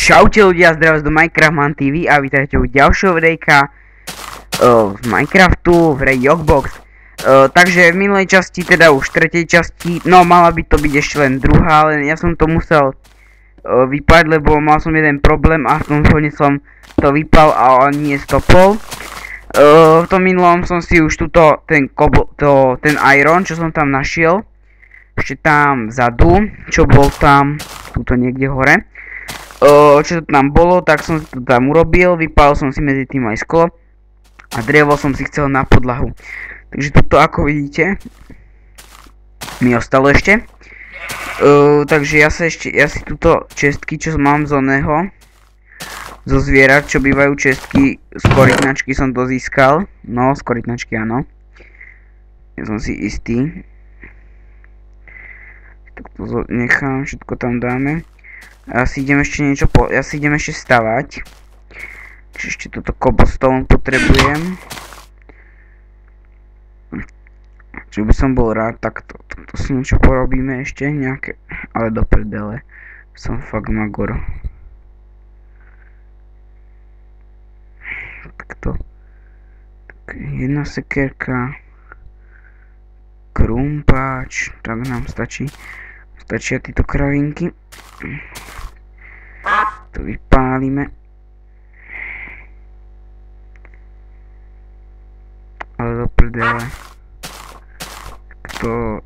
Čaute ľudia, zdravím do Minecraftman TV a vítajte u ďalšieho videjka z Minecraftu v hre Yogbox. Takže v minulej časti, teda už v tretej časti, no mala by to byť ešte len druhá, len ja som to musel vypať, lebo mal som jeden problém a v tom zhode som to vypal a nie stopol. V tom minulom som si už ten iron, čo som tam našiel, ešte tam vzadu, čo bol tam, tuto niekde hore. Čo to tam bolo, tak som to tam urobil, vypálil som si medzi tým aj sklo a drevo som si chcel na podlahu. Takže toto, ako vidíte, mi ostalo ešte. Takže ja si túto čestky, čo mám z oného, zo zvierat, čo bývajú čestky z korytnačky, som to získal. No, z korytnačky, áno. Ja som si istý. Tak to nechám, všetko tam dáme. Ja si idem ešte stavať. Ešte toto cobblestone potrebujem. Čiže by som bol rád, tak to si niečo porobíme ešte nejaké, ale do prdele. Som fakt magor. Takto. Tak jedna sekerka. Krumpáč, tak nám stačí. Stačia títo kravinky. To vypálime. Ale do prdele. Takto.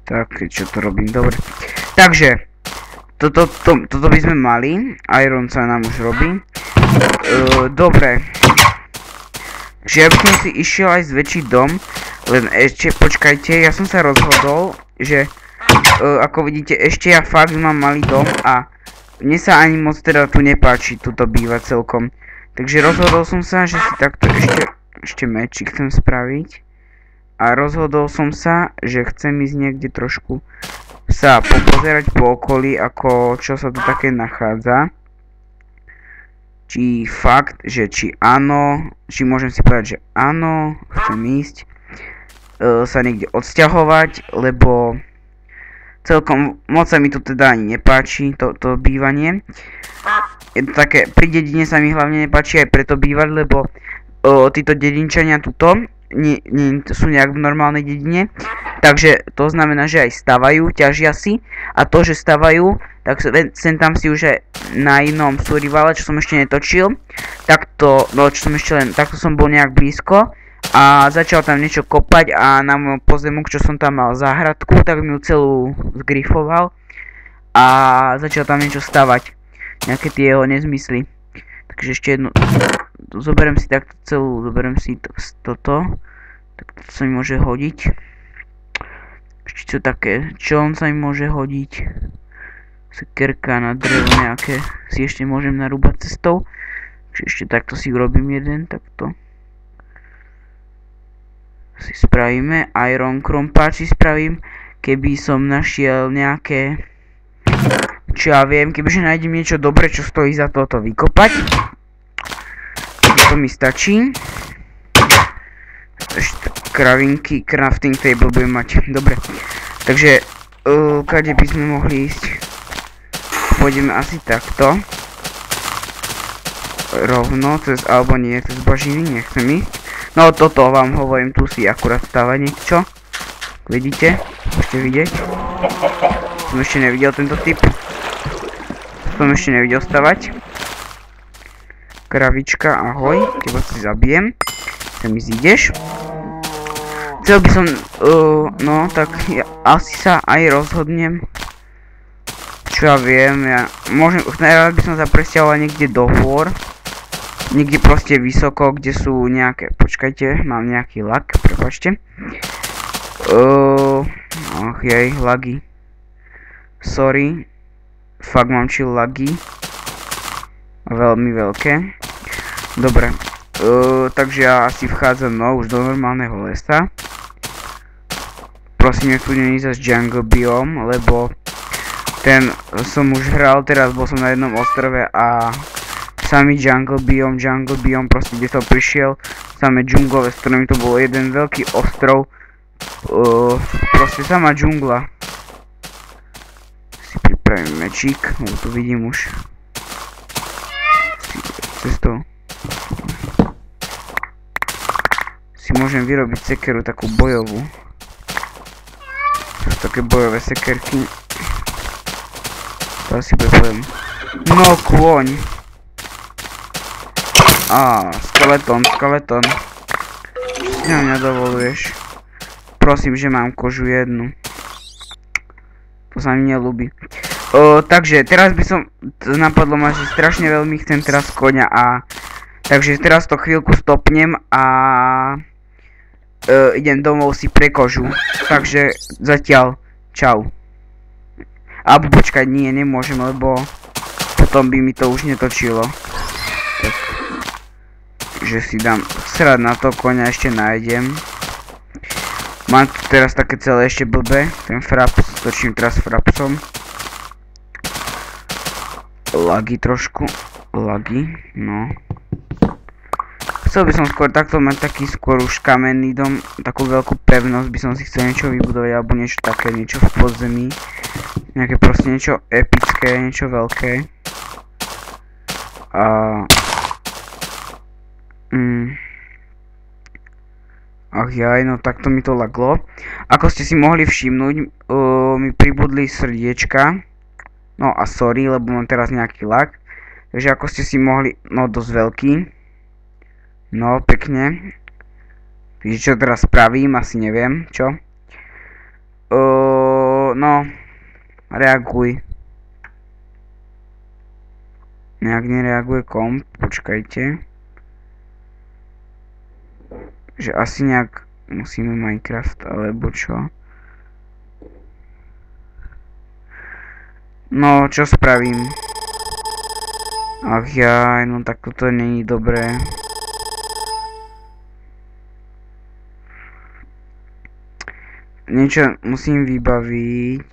Tak, čo to robím? Dobre. Takže, toto by sme mali. Iron sa nám už robí. Dobre. Že ja by som si išiel aj zväčšiť dom. Len ešte, počkajte, ja som sa rozhodol, že ako vidíte, ešte ja fakt mám malý dom a mne sa ani moc teda tu nepáči tuto bývať celkom. Takže rozhodol som sa, že si takto ešte meči chcem spraviť. A rozhodol som sa, že chcem ísť niekde trošku sa popozerať po okolí, ako čo sa tu také nachádza. Či fakt, že či áno, či môžem si povedať, že áno, chcem ísť sa niekde odsťahovať, lebo celkom moc sa mi to teda ani nepáči, to bývanie. Je to také, pri dedine sa mi hlavne nepáči aj preto bývať, lebo títo dedinčania tuto sú nejak v normálnej dedine. Takže to znamená, že aj stavajú, ťažia si. A to, že stavajú, tak sem tam si už aj na inom survivale, čo som ešte netočil. Takto, no čo som ešte len, takto som bol nejak blízko. A začal tam niečo kopať a na môj pozemok, čo som tam mal záhradku, tak mi ju celú zgrifoval. A začal tam niečo stavať. Nejaké tie jeho nezmysly. Takže ešte jedno, zoberiem si takto celú, zoberiem si toto. Tak to sa mi môže hodiť. Ešte čo také, čo on sa mi môže hodiť. Sekerka na drevo nejaké, si ešte môžem narúbať cestou. Takže ešte takto si urobím jeden, takto. Si spravíme, iron krumpáč si spravím, keby som našiel nejaké, čo ja viem, kebyže nájdem niečo dobré, čo stojí za toto vykopať. To mi stačí. Ešte kravinky, crafting table budem mať, dobre. Takže, kade by sme mohli ísť? Pôjdeme asi takto. Rovno, alebo nie, cez bažiny, nechcem ísť. No toto vám hovorím, tu si akurát stáva niečo. Vidíte? Môžete vidieť. Som ešte nevidel tento typ. Som ešte nevidel stavať. Kravička, ahoj. Teba si zabijem. Sem mi zídeš. Chcel by som, no tak ja asi sa aj rozhodnem. Čo ja viem, rád by som sa presťahoval niekde do hôr. Niekde proste vysoko, kde sú nejaké, počkajte, mám nejaký lag, prepáčte. Ach jej, lagy. Sorry. Fakt mám chill lagy. Veľmi veľké. Dobre. Takže ja asi vchádzam už do normálneho lesa. Prosím, nech tu není zase jungle biome, lebo ten som už hral, teraz bol som na jednom ostrove a samý jungle biome, proste kde som prišiel, samé džunglové stromy, to bol jeden veľký ostrov, proste sama džungla. spravím mečík, lebo tu vidím už cestou. Si môžem vyrobiť sekeru takú bojovú. Sú také bojové sekerky. To asi bude poviem. No kôň. Skeleton. Ja mňa dovoluješ. Prosím, že mám kožu jednu. To sa mi neľúbi. Takže teraz by som, napadlo ma, že strašne veľmi chcem teraz koňa a takže teraz to chvíľku stopnem a idem domov si pre kožu. Takže zatiaľ čau. Alebo počkať, nie, nemôžem, lebo potom by mi to už netočilo. Tak, že si dám srad na to, koňa ešte nájdem. Mám tu teraz také celé ešte blbé, ten fraps, točím teraz frapsom. Lagy trošku, no. Chcel by som skôr takto mať taký skôr už kamenný dom, takú veľkú pevnosť by som si chcel niečo vybudovať, alebo niečo také, niečo v podzemí. Nejaké proste niečo epické, niečo veľké. Ach jaj, no takto mi to laglo. Ako ste si mohli všimnúť, mi pribudli srdiečka. No a sorry, lebo mám teraz nejaký lag. Takže ako ste si mohli, no dosť veľký. No, pekne. Takže čo teraz spravím, asi neviem, čo. No, reaguj. Nejak nereaguje komp, počkajte. Že asi nejak musíme Minecraft, alebo čo. No, čo spravím? Ach jaj, no tak toto není dobré. Niečo musím vybaviť.